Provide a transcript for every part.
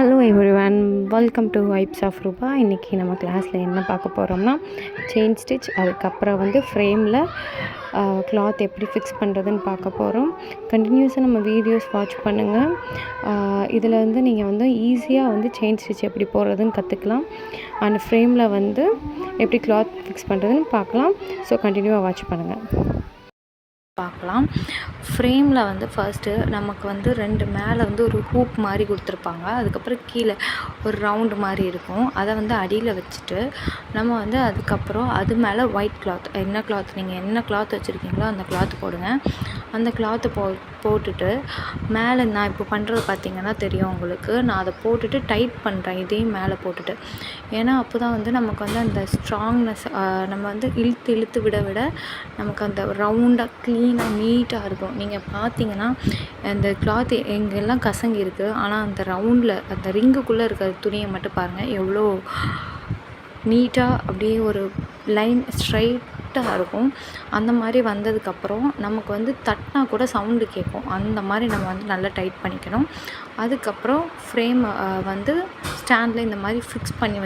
Hello everyone, welcome to vibes of Rupa. இன்றைக்கி நம்ம கிளாஸில் என்ன பார்க்க போகிறோம்னா செயின் ஸ்டிச், அதுக்கப்புறம் ஃப்ரேமில் கிளாத் எப்படி ஃபிக்ஸ் பண்ணுறதுன்னு பார்க்க போகிறோம். கண்டினியூஸாக நம்ம வீடியோஸ் வாட்ச் பண்ணுங்கள். இதில் நீங்கள் ஈஸியாக செயின் ஸ்டிச் எப்படி போடுறதுன்னு கற்றுக்கலாம். அண்ட் ஃப்ரேமில் எப்படி கிளாத் ஃபிக்ஸ் பண்ணுறதுன்னு பார்க்கலாம். ஸோ கண்டினியூவாக வாட்ச் பண்ணுங்கள். பார்க்கலாம். ஃப்ரேமில் ஃபர்ஸ்ட்டு நமக்கு ரெண்டு மேலே ஒரு ஹூப் மாதிரி கொடுத்துருப்பாங்க. அதுக்கப்புறம் கீழே ஒரு ரவுண்டு மாதிரி இருக்கும். அதை அடியில் வச்சுட்டு நம்ம அதுக்கப்புறம் அது மேலே ஒயிட் கிளாத், நீங்கள் என்ன கிளாத் வச்சுருக்கீங்களோ அந்த கிளாத் போடுங்க. அந்த கிளாத்தை போட்டுட்டு மேலே நான் இப்போ பண்ணுறது பார்த்திங்கன்னா தெரியும் உங்களுக்கு. நான் அதை போட்டுட்டு டைட் பண்ணுறேன், இதையும் மேலே போட்டுட்டு. ஏன்னா அப்போ தான் நமக்கு அந்த ஸ்ட்ராங்னஸ், நம்ம இழுத்து விட நமக்கு அந்த ரவுண்டாக க்ளீனாக நீட்டாக இருக்கும். நீங்கள் பார்த்தீங்கன்னா அந்த கிளாத் எங்கெல்லாம் கசங்கி இருக்குது, ஆனால் அந்த ரவுண்டில் அந்த ரிங்குக்குள்ளே இருக்கிற துணியை மட்டும் பாருங்கள், எவ்வளோ நீட்டாக அப்படியே ஒரு லைன் ஸ்ட்ரைட்டாக இருக்கும். அந்த மாதிரி வந்ததுக்கப்புறம் நமக்கு தட்டினா கூட சவுண்டு கேட்கும். அந்த மாதிரி நம்ம நல்லா டைட் பண்ணிக்கணும். அதுக்கப்புறம் ஃப்ரேம் ஸ்டாண்டில் இந்த மாதிரி ஃபிக்ஸ் பண்ணி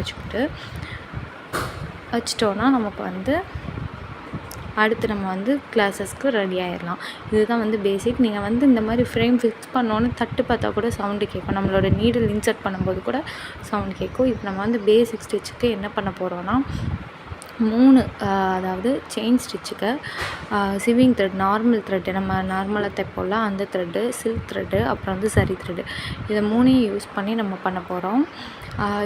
வச்சிட்டோன்னா நமக்கு அடுத்து நம்ம கிளாஸஸ்க்கு ரெடி ஆகிடலாம். இதுதான் பேசிக். நீங்கள் இந்த மாதிரி ஃப்ரேம் ஃபிக்ஸ் பண்ணோன்னு தட்டு பார்த்தா கூட சவுண்டு கேட்கும். நம்மளோட நீடில் இன்சர்ட் பண்ணும்போது கூட சவுண்டு கேட்கும். இப்போ நம்ம பேசிக் ஸ்டிச்சுக்கு என்ன பண்ண போகிறோன்னா 3, அதாவது செயின் ஸ்டிச்சுக்கு சிவிங் த்ரெட், நார்மல் த்ரெட்டு, நம்ம நார்மலாக தைப்போம்ல அந்த த்ரெட்டு, சில்க் த்ரெட்டு, அப்புறம் சரி த்ரெட்டு, இதை 3ஐயும் யூஸ் பண்ணி நம்ம பண்ண போகிறோம்.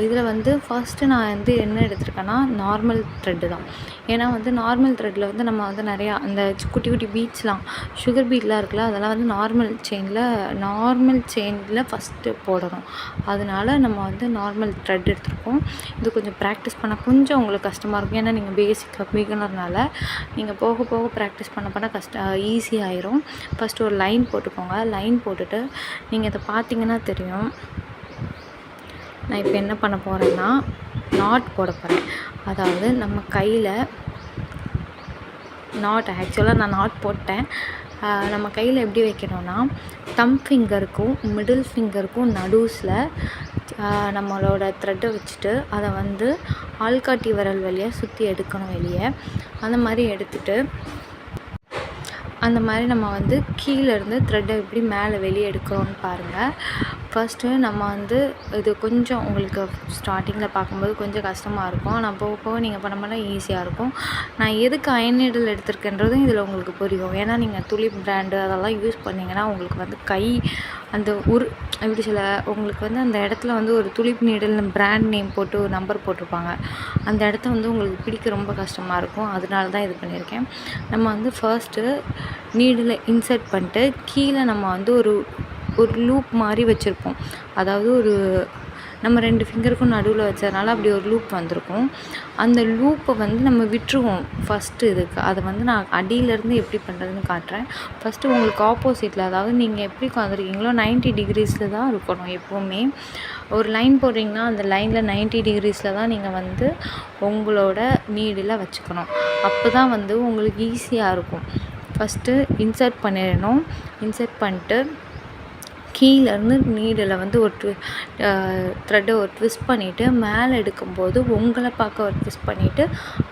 இதில் ஃபஸ்ட்டு நான் என்ன எடுத்திருக்கேன்னா நார்மல் த்ரெட்டு தான். ஏன்னா நார்மல் த்ரெட்டில் நம்ம நிறையா அந்த குட்டி குட்டி பீட்ஸ்லாம், சுகர் பீட்லாம் இருக்குல்ல, அதெல்லாம் நார்மல் செயினில் ஃபஸ்ட்டு போடணும். அதனால நம்ம நார்மல் த்ரெட் எடுத்துருக்கோம். இது கொஞ்சம் ப்ராக்டிஸ் பண்ண கொஞ்சம் உங்களுக்கு கஷ்டமாக இருக்கும். ஏன்னா நீங்கள் பேசிக்காக பிகினர்னால நீங்கள் போக போக ப்ராக்டிஸ் பண்ண ஈஸியாகிடும். ஃபஸ்ட்டு ஒரு லைன் போட்டுக்கோங்க. லைன் போட்டுட்டு நீங்கள் இதை பார்த்தீங்கன்னா தெரியும். நான் இப்போ என்ன பண்ண போகிறேன்னா நாட் போட போகிறேன். அதாவது நம்ம கையில் ஆக்சுவலாக நான் நாட் போட்டேன். நம்ம கையில் எப்படி வைக்கணும்னா தம் ஃபிங்கருக்கும் மிடில் ஃபிங்கருக்கும் நடுஸில் நம்மளோட த்ரெட்டை வச்சுட்டு அதை ஆள்காட்டி விரல் வழியாக சுற்றி எடுக்கணும் வெளியே. அந்த மாதிரி எடுத்துகிட்டு அந்த மாதிரி நம்ம கீழேருந்து த்ரெட்டை எப்படி மேலே வெளியே எடுக்கிறோன்னு பாருங்கள். ஃபஸ்ட்டு நம்ம இது கொஞ்சம் உங்களுக்கு ஸ்டார்டிங்கில் பார்க்கும்போது கொஞ்சம் கஷ்டமாக இருக்கும். ஆனால் போக போக நீங்கள் பண்ண ஈஸியாக இருக்கும். நான் எதுக்கு அயன் நீடில் எடுத்திருக்கேன்றதும் இதில் உங்களுக்கு புரியும். ஏன்னா நீங்கள் துளிப் பிராண்டு அதெல்லாம் யூஸ் பண்ணிங்கன்னா உங்களுக்கு கை அந்த எப்படி சொல்ல, உங்களுக்கு அந்த இடத்துல ஒரு துளிப் நீடில் பிராண்ட் நேம் போட்டு ஒரு நம்பர் போட்டிருப்பாங்க. அந்த இடத்த உங்களுக்கு பிடிக்க ரொம்ப கஷ்டமாக இருக்கும். அதனால தான் இது பண்ணியிருக்கேன். நம்ம ஃபர்ஸ்ட்டு நீடில் இன்சர்ட் பண்ணிட்டு கீழே நம்ம ஒரு லூப் மாதிரி வச்சுருப்போம். அதாவது நம்ம 2 ஃபிங்கருக்கும் நடுவில் வச்சதுனால அப்படி ஒரு லூப் வந்திருக்கும். அந்த லூப்பை நம்ம விட்டுருவோம் ஃபஸ்ட்டு இதுக்கு. அதை நான் அடியிலேருந்து எப்படி பண்ணுறதுன்னு காட்டுறேன். ஃபஸ்ட்டு உங்களுக்கு ஆப்போசிட்டில், அதாவது நீங்கள் எப்படி உட்காந்துருக்கீங்களோ 90 டிகிரிஸில் தான் இருக்கணும் எப்போவுமே. ஒரு லைன் போடுறீங்கன்னா அந்த லைனில் 90 டிகிரிஸில் தான் நீங்கள் உங்களோட நீடில் வச்சுக்கணும். அப்போ தான் உங்களுக்கு ஈஸியாக இருக்கும். ஃபஸ்ட்டு இன்சர்ட் பண்ணிடணும். இன்சர்ட் பண்ணிட்டு கீழேருந்து நீடில் ஒரு த்ரெட்டை ஒரு ட்விஸ்ட் பண்ணிவிட்டு மேலே எடுக்கும்போது உங்களை பார்க்க ஒரு ட்விஸ்ட் பண்ணிவிட்டு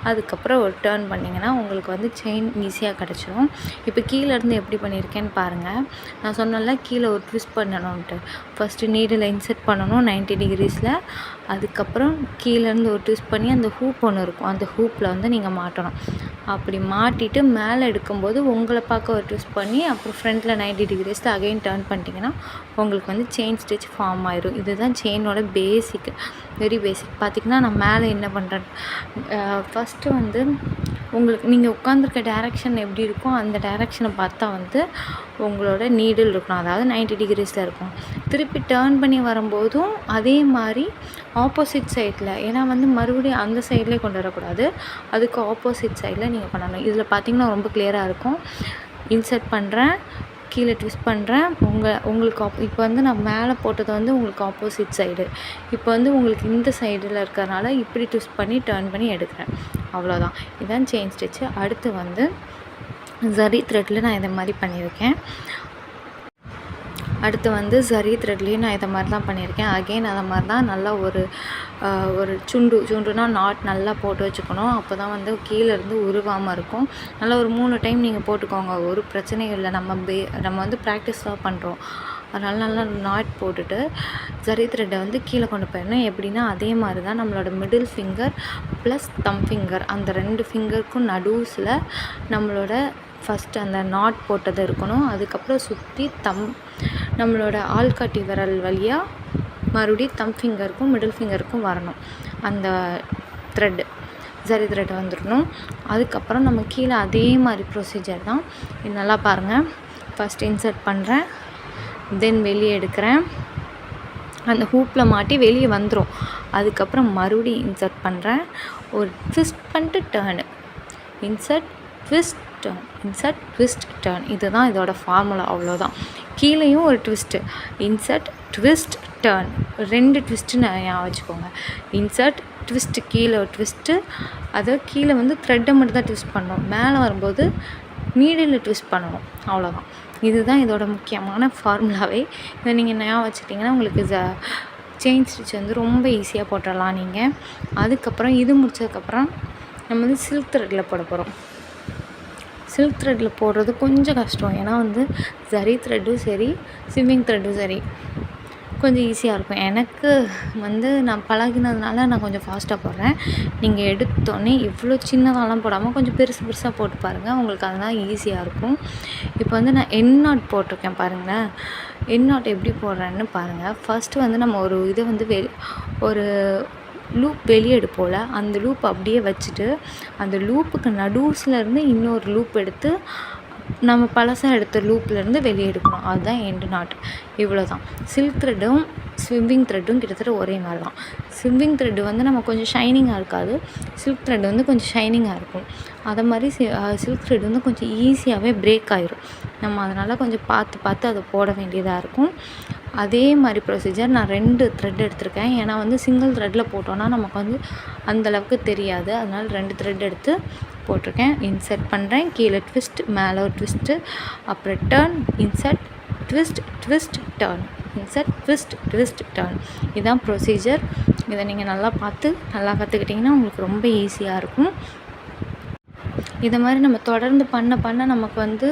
அதுக்கப்புறம் ஒரு டர்ன் பண்ணிங்கன்னா உங்களுக்கு செயின் ஈஸியாக கிடச்சிரும். இப்போ கீழேருந்து எப்படி பண்ணியிருக்கேன்னு பாருங்கள். நான் சொன்னல கீழே ஒரு ட்விஸ்ட் பண்ணணுன்ட்டு. ஃபஸ்ட்டு நீடில் இன்சர்ட் பண்ணணும் 90 டிகிரிஸில். அதுக்கப்புறம் கீழேருந்து ஒரு ட்விஸ்ட் பண்ணி அந்த ஹூப் ஒன்று இருக்கும், அந்த ஹூப்பில் நீங்கள் மாட்டணும். அப்படி மாட்டிட்டு மேலே எடுக்கும்போது உங்களை பார்க்க ஒரு ட்விஸ்ட் பண்ணி அப்புறம் ஃப்ரண்ட்டில் 90 டிகிரிஸில் அகைன் டர்ன் பண்ணிட்டீங்கன்னா உங்களுக்கு செயின் ஸ்டிச் ஃபார்ம் ஆயிடும். இதுதான் செயினோட பேசிக், வெரி பேசிக். பார்த்திங்கன்னா நான் மேலே என்ன பண்ணுறேன், ஃபஸ்ட்டு உங்களுக்கு நீங்கள் உட்காந்துருக்க டைரெக்ஷன் எப்படி இருக்கும் அந்த டைரெக்ஷனை பார்த்தா உங்களோட நீடில் இருக்கணும். அதாவது 90 டிகிரிஸில் இருக்கும். திருப்பி டர்ன் பண்ணி வரும்போதும் அதே மாதிரி ஆப்போசிட் சைடில், ஏன்னா மறுபடியும் அந்த சைட்லேயே கொண்டு வரக்கூடாது, அதுக்கு ஆப்போசிட் சைடில் நீங்கள் பண்ணணும். இதில் பார்த்திங்கன்னா ரொம்ப கிளியராக இருக்கும். இன்சர்ட் பண்ணுறேன், கீழே ட்விஸ்ட் பண்ணுறேன். உங்களுக்கு இப்போ நான் மேலே போட்டது உங்களுக்கு ஆப்போசிட் சைடு. இப்போ உங்களுக்கு இந்த சைடில் இருக்கிறதுனால இப்படி ட்விஸ்ட் பண்ணி டர்ன் பண்ணி எடுக்கிறேன். அவ்வளோதான். இதுதான் செயின் ஸ்டிச்சு. அடுத்து சரி த்ரெட்டில் நான் இதை மாதிரி பண்ணியிருக்கேன். அடுத்து வந்து சரி த்ரெட்லேயும் நான் இதை மாதிரி தான் பண்ணியிருக்கேன். அகெயின் அதை மாதிரி தான் நல்லா ஒரு சுண்டுனா நாட் நல்லா போட்டு வச்சுக்கணும். அப்போ தான் வந்து கீழேருந்து உருவாமல் இருக்கும். நல்லா ஒரு 3 டைம் நீங்கள் போட்டுக்கோங்க, ஒரு பிரச்சனையும் இல்லை. நம்ம வந்து ப்ராக்டிஸ் தான் பண்ணுறோம், அதனால் நல்லா நாட் போட்டுட்டு சரி த்ரெட்டை வந்து கீழே கொண்டு போயிடணும். எப்படின்னா அதே மாதிரி தான் நம்மளோட மிடில் ஃபிங்கர் ப்ளஸ் தம் ஃபிங்கர், அந்த 2 ஃபிங்கருக்கும் நடுவில் நம்மளோட ஃபஸ்ட்டு அந்த நாட் போட்டது இருக்கணும். அதுக்கப்புறம் சுற்றி நம்மளோட ஆள்காட்டி விரல் வழியாக மறுபடியும் தம் ஃபிங்கருக்கும் மிடில் ஃபிங்கருக்கும் வரணும் அந்த த்ரெட்டு, சரி த்ரெட் வந்துடணும். அதுக்கப்புறம் நம்ம கீழே அதே மாதிரி ப்ரொசீஜர் தான். இது நல்லா பாருங்கள். ஃபஸ்ட் இன்சர்ட் பண்ணுறேன், தென் வெளியே எடுக்கிறேன், அந்த ஹூப்பில் மாட்டி வெளியே வந்துடும். அதுக்கப்புறம் மறுபடியும் இன்சர்ட் பண்ணுறேன், ஒரு ட்விஸ்ட் பண்ணிட்டு turn, insert twist turn, insert twist turn. இதுதான் இதோட ஃபார்முலா, அவ்வளோதான். கீழேயும் ஒரு twist, insert twist turn, 2 twist ஞாபகம் வச்சுக்கோங்க. இன்சர்ட் ட்விஸ்ட்டு, கீழே ஒரு ட்விஸ்ட்டு, அதை கீழே வந்து த்ரெட்டை மட்டும் தான் ட்விஸ்ட் பண்ணணும், மேலே வரும்போது நீடில் ட்விஸ்ட் பண்ணணும், அவ்வளோதான். இதுதான் இதோட முக்கியமான ஃபார்முலாவே. இதை நீங்கள் ஞாபகம் வச்சுக்கிட்டிங்கன்னா உங்களுக்கு செயின் ஸ்டிச் வந்து ரொம்ப ஈஸியாக போட்டுடலாம் நீங்கள். அதுக்கப்புறம் இது முடிச்சதுக்கப்புறம் நம்ம வந்து சில்க் த்ரெட்டில் போட போகிறோம். சில்க் த்ரெட்டில் போடுறது கொஞ்சம் கஷ்டம், ஏன்னா வந்து சரி த்ரெட்டும் சரி ஸ்விம்மிங் த்ரெட்டும் சரி கொஞ்சம் ஈஸியாக இருக்கும். எனக்கு வந்து நான் பழகினதுனால நான் கொஞ்சம் ஃபாஸ்ட்டாக போடுறேன். நீங்கள் எடுத்தோடனே இவ்வளோ சின்னதாலாம் போடாமல் கொஞ்சம் பெருசாக போட்டு பாருங்கள், உங்களுக்கு அதெல்லாம் ஈஸியாக இருக்கும். இப்போ வந்து நான் என் நாட் போட்டிருக்கேன் பாருங்களேன். என் நாட் எப்படி போடுறேன்னு பாருங்கள். ஃபஸ்ட்டு வந்து நம்ம ஒரு இதை வந்து ஒரு லூப் வெளியே எடுப்போல், அந்த லூப் அப்படியே வச்சுட்டு அந்த லூப்புக்கு நடுவுலேருந்து இன்னொரு லூப் எடுத்து நம்ம பழசாக எடுத்த லூப்லேருந்து வெளியே எடுக்கணும். அதுதான் எண்டு நாட். இவ்வளோ தான். சில்க் த்ரெட்டும் ஸ்விம்மிங் த்ரெட்டும் கிட்டத்தட்ட ஒரே மாதிரி தான். ஸ்விம்மிங் த்ரெட்டு வந்து நம்ம கொஞ்சம் ஷைனிங்காக இருக்காது, சில்க் த்ரெட் வந்து கொஞ்சம் ஷைனிங்காக இருக்கும். அதை மாதிரி சில்க் த்ரெட் வந்து கொஞ்சம் ஈஸியாகவே பிரேக் ஆகிரும். நம்ம அதனால் கொஞ்சம் பார்த்து அதை போட வேண்டியதாக இருக்கும். அதே மாதிரி ப்ரொசீஜர் நான் 2 த்ரெட் எடுத்திருக்கேன். ஏன்னா வந்து சிங்கிள் த்ரெட்டில் போட்டோன்னா நமக்கு வந்து அந்தளவுக்கு தெரியாது, அதனால் 2 த்ரெட் எடுத்து போட்டிருக்கேன். இன்சர்ட் பண்ணுறேன், கீழே ட்விஸ்ட், மேலே ஒரு ட்விஸ்ட்டு, அப்புறம் turn, insert twist twist turn, insert twist twist turn. இதுதான் ப்ரொசீஜர். இதை நீங்கள் நல்லா கற்றுக்கிட்டிங்கன்னா உங்களுக்கு ரொம்ப ஈஸியாக இருக்கும். இதை மாதிரி நம்ம தொடர்ந்து பண்ண நமக்கு வந்து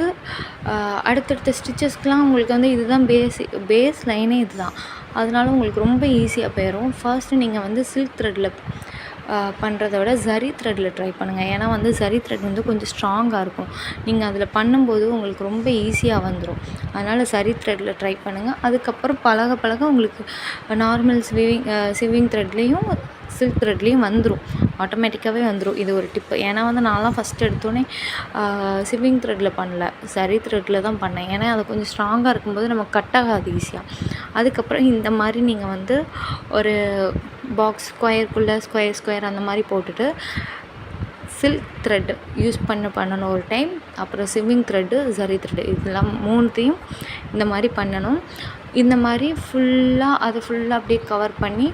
அடுத்தடுத்த ஸ்டிச்சஸ்க்கெலாம் உங்களுக்கு வந்து இதுதான் பேஸ் லைனே இதுதான். அதனால உங்களுக்கு ரொம்ப ஈஸியாக போயிடும். ஃபர்ஸ்ட்டு நீங்கள் வந்து சில்க் த்ரெட்டில் பண்ணுறத விட சரி த்ரெட்டில் ட்ரை பண்ணுங்கள். ஏன்னா வந்து சரி த்ரெட் வந்து கொஞ்சம் ஸ்ட்ராங்காக இருக்கும். நீங்கள் அதில் பண்ணும்போது உங்களுக்கு ரொம்ப ஈஸியாக வந்துடும். அதனால் சரி த்ரெட்டில் ட்ரை பண்ணுங்கள். அதுக்கப்புறம் பழக உங்களுக்கு நார்மல் ஸ்விம்மிங் த்ரெட்லேயும் சில்க் த்ரெட்லேயும் வந்துடும், ஆட்டோமேட்டிக்காகவே வந்துடும். இது ஒரு டிப்பு. ஏன்னா வந்து நான்லாம் ஃபஸ்ட்டு எடுத்தோடனே ஸ்விம்மிங் த்ரெட்டில் பண்ணல, சரி த்ரெட்டில் தான் பண்ணேன். ஏன்னா அது கொஞ்சம் ஸ்ட்ராங்காக இருக்கும்போது நமக்கு கட் ஆகாது ஈஸியாக. அதுக்கப்புறம் இந்த மாதிரி நீங்கள் வந்து ஒரு பாக்ஸ் ஸ்கொயருக்குள்ளே ஸ்கொயர் அந்த மாதிரி போட்டுட்டு சில்க் த்ரெட் யூஸ் பண்ணணும் ஒரு டைம், அப்புறம் ஸ்விம்மிங் த்ரெட்டு, சரி த்ரெட்டு, இதெல்லாம் 3த்தையும் இந்த மாதிரி பண்ணணும். இந்த மாதிரி அதை ஃபுல்லாக அப்படியே கவர் பண்ணி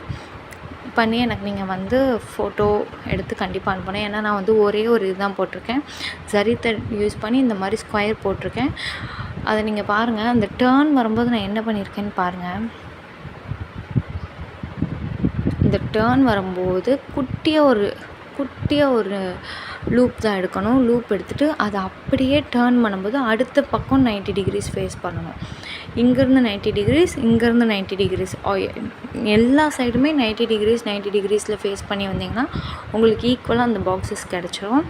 எனக்கு நீங்கள் வந்து ஃபோட்டோ எடுத்து கண்டிப்பாக அனுப்பணும். ஏன்னா நான் வந்து ஒரே ஒரு இதுதான் போட்டிருக்கேன், சரி த்ரெட் யூஸ் பண்ணி இந்த மாதிரி ஸ்கொயர் போட்டிருக்கேன். அதை நீங்கள் பாருங்கள். அந்த டேர்ன் வரும்போது நான் என்ன பண்ணியிருக்கேன்னு பாருங்கள். இந்த டேர்ன் வரும்போது குட்டியாக ஒரு லூப் தான் எடுக்கணும். லூப் எடுத்துகிட்டு அதை அப்படியே டேர்ன் பண்ணும்போது அடுத்த பக்கம் 90 டிகிரிஸ் ஃபேஸ் பண்ணணும். இங்கேருந்து 90 டிகிரிஸ், இங்கேருந்து 90 டிகிரிஸ், எல்லா சைடுமே 90 டிகிரிஸில் ஃபேஸ் பண்ணி வந்தீங்கன்னா உங்களுக்கு ஈக்குவலாக அந்த பாக்ஸஸ் கிடச்சிரும்.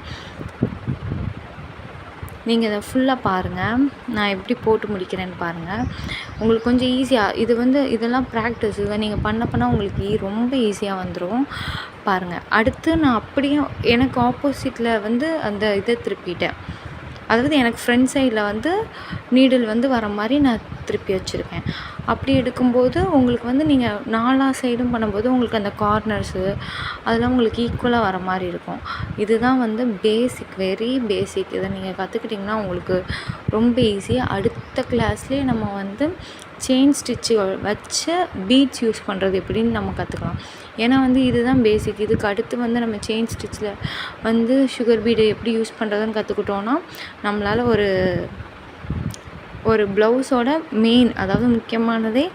நீங்கள் இதை ஃபுல்லாக பாருங்கள், நான் எப்படி போட்டு முடிக்கிறேன்னு பாருங்கள். உங்களுக்கு கொஞ்சம் ஈஸியாக இதெல்லாம் ப்ராக்டிஸ். இதை நீங்கள் பண்ண உங்களுக்கு ரொம்ப ஈஸியாக வந்துடும். பாருங்கள். அடுத்து நான் அப்படியே எனக்கு ஆப்போசிட்டில் வந்து அந்த இதை திருப்பிட்டேன். அதாவது எனக்கு ஃப்ரண்ட் சைடில் வந்து நீடில் வந்து வர மாதிரி நான் திருப்பி வச்சுருக்கேன். அப்படி எடுக்கும்போது உங்களுக்கு வந்து நீங்கள் 4 சைடும் பண்ணும்போது உங்களுக்கு அந்த கார்னர்ஸு அதெல்லாம் உங்களுக்கு ஈக்குவலாக வர மாதிரி இருக்கும். இதுதான் வந்து வெரி பேசிக். இதை நீங்கள் கற்றுக்கிட்டிங்கன்னா உங்களுக்கு ரொம்ப ஈஸியாக அடுத்த கிளாஸ்லேயே நம்ம வந்து செயின் ஸ்டிச்சு வச்சு பீட்ஸ் யூஸ் பண்ணுறது எப்படின்னு நம்ம கற்றுக்கலாம். ஏன்னா வந்து இதுதான் பேசிக். இதுக்கு அடுத்து வந்து நம்ம செயின் ஸ்டிச்சில் வந்து சுகர் பீடை எப்படி யூஸ் பண்ணுறதுன்னு கற்றுக்கிட்டோன்னா நம்மளால் ஒரு ஒரு ப்ளவுஸோட மெயின் அதாவது முக்கியமானதே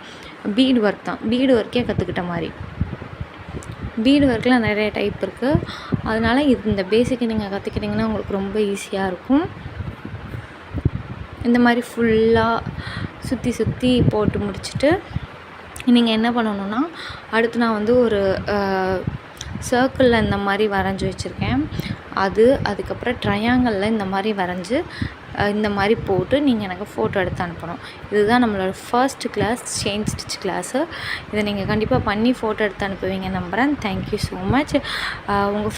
பீட் ஒர்க் தான். பீடு ஒர்க்கே கற்றுக்கிட்ட மாதிரி. பீடு ஒர்க்கில் நிறைய டைப் இருக்குது. அதனால் இந்த பேசிக்கை நீங்கள் கற்றுக்கிட்டிங்கன்னா உங்களுக்கு ரொம்ப ஈஸியாக இருக்கும். இந்த மாதிரி ஃபுல்லாக சுற்றி போட்டு முடிச்சுட்டு நீங்கள் என்ன பண்ணணுன்னா, அடுத்து நான் வந்து ஒரு சர்க்கிளில் இந்த மாதிரி வரைஞ்சி வச்சுருக்கேன். அதுக்கப்புறம் ட்ரையாங்கிளில் இந்த மாதிரி வரைஞ்சி இந்த மாதிரி போட்டு நீங்கள் எனக்கு ஃபோட்டோ எடுத்து அனுப்பணும். இதுதான் நம்மளோட first class chain stitch class. இதை நீங்கள் கண்டிப்பாக பண்ணி ஃபோட்டோ எடுத்து அனுப்புவீங்க நம்புகிறேன். Thank you so much. உங்கள்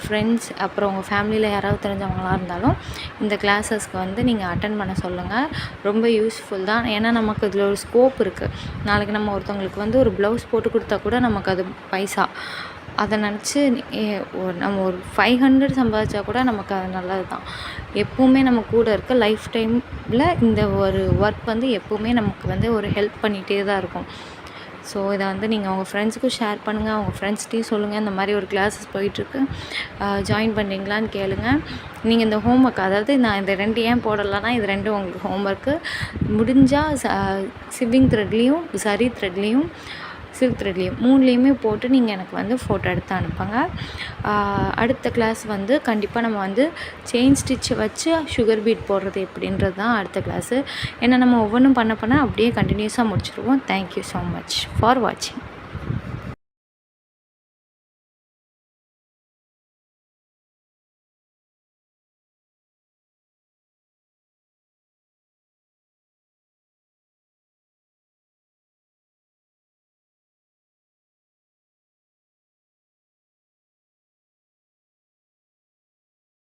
ஃப்ரெண்ட்ஸ் அப்புறம் உங்கள் ஃபேமிலியில் யாராவது தெரிஞ்சவங்களாக இருந்தாலும் இந்த கிளாஸஸ்க்கு வந்து நீங்கள் அட்டன் பண்ண சொல்லுங்கள். ரொம்ப யூஸ்ஃபுல் தான். ஏன்னா நமக்கு இதில் ஒரு ஸ்கோப் இருக்குது. நாளைக்கு நம்ம ஒருத்தவங்களுக்கு வந்து ஒரு ப்ளவுஸ் போட்டு கொடுத்தா கூட நமக்கு அது பைசா. அதை நினச்சி நம்ம ஒரு 500 சம்பாதிச்சா கூட நமக்கு அது நல்லது தான். எப்போவுமே நம்ம கூட இருக்க லைஃப் டைமில் இந்த ஒரு ஒர்க் வந்து எப்போவுமே நமக்கு வந்து ஒரு ஹெல்ப் பண்ணிகிட்டே தான் இருக்கும். ஸோ இதை வந்து நீங்கள் உங்கள் ஃப்ரெண்ட்ஸுக்கும் ஷேர் பண்ணுங்கள். அவங்க ஃப்ரெண்ட்ஸ்கிட்டையும் சொல்லுங்கள், இந்த மாதிரி ஒரு கிளாஸஸ் போயிட்டுருக்கு, ஜாயின் பண்ணுறீங்களான்னு கேளுங்கள். நீங்கள் இந்த ஹோம் ஒர்க், அதாவது நான் இந்த 2 ஏன் போடலைன்னா, இது 2 உங்களுக்கு ஹோம் ஒர்க்கு. முடிஞ்சால் சிவிங் த்ரெட்லேயும் சரி த்ரெட்லேயும் சில்க் த்ரெட்லேயும் 3லேயுமே போட்டு நீங்கள் எனக்கு வந்து ஃபோட்டோ எடுத்து அனுப்புங்க. அடுத்த கிளாஸ் வந்து கண்டிப்பாக நம்ம வந்து செயின் ஸ்டிச்சை வச்சு சுகர் பீட் போடுறது எப்படின்றது தான் அடுத்த கிளாஸு. ஏன்னா நம்ம ஒவ்வொன்றும் பண்ண அப்படியே கண்டினியூஸாக முடிச்சிடுவோம். தேங்க்யூ ஸோ மச் ஃபார் வாட்சிங்.